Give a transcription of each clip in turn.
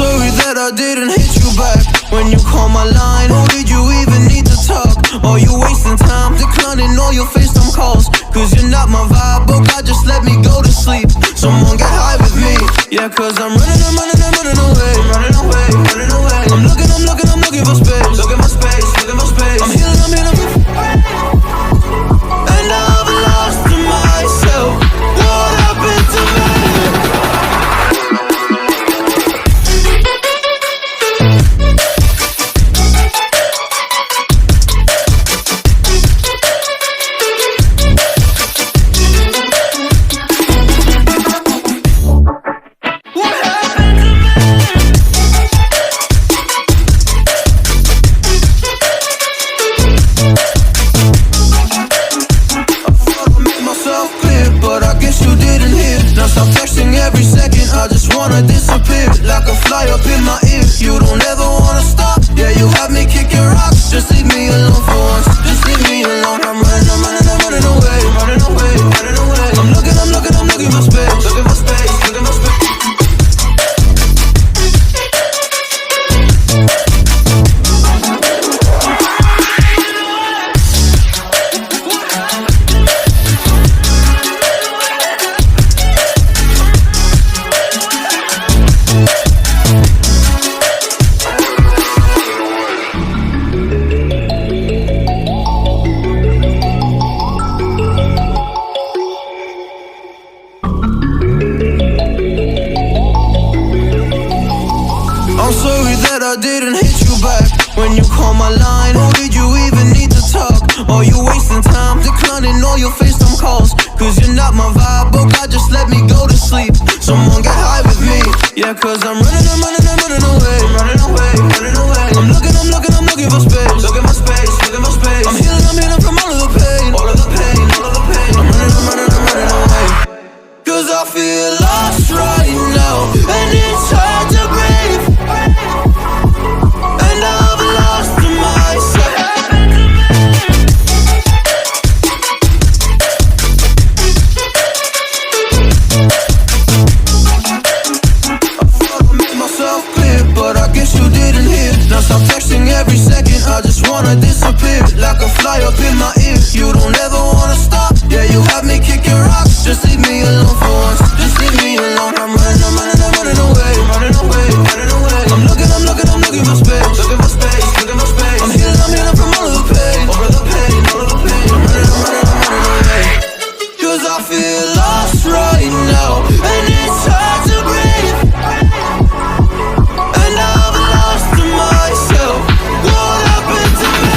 sorry that I didn't hit you back when you called my line. Or did you even need to talk? Or you wasting time declining all your FaceTime calls? Cause you're not my vibe, but God just let me go to sleep. Someone get high with me. Yeah, cause I'm running away. I'm looking for space. Look at my space. I'm healing and I've lost to myself. What happened to me? I just wanna disappear, like a fly up in my ear. You don't ever wanna stop, yeah, you have me kicking rocks. Just leave me alone for once, just leave me alone. I'm running away. I'm looking for space. I'm sorry that I didn't hit you back when you called my line. Or did you even need to talk? Or you wasting time declining all your FaceTime calls? Cause you're not my vibe, but God just let me go to sleep. Someone get high with me. Yeah, cause I'm running away. I'm looking for space. Look at my space. I'm healing from all of the pain. I'm running away. Cause I feel lost right now, and it's hard to breathe. And I've lost to myself. I thought I made myself clear, but I guess you didn't hear. Now stop texting every second, I just wanna disappear, like a fly up in my ear. You don't ever wanna stop, yeah, you have me kicking rocks. Just leave me alone for once, just leave me alone. I'm running away. I'm looking for space. I'm healing from all of the pain. I'm running away. Cause I feel lost right now, and it's hard to breathe. And I've lost to myself. What happened to me?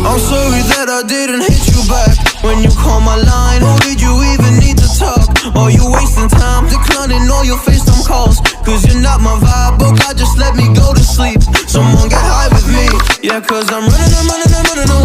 I'm sorry that I didn't hit you back when you called my line. Or did you even need to talk? Or you wasting time declining all your FaceTime calls? Cause you're not my vibe, but God just let me go to sleep. Someone get high with me. Yeah, cause I'm running away.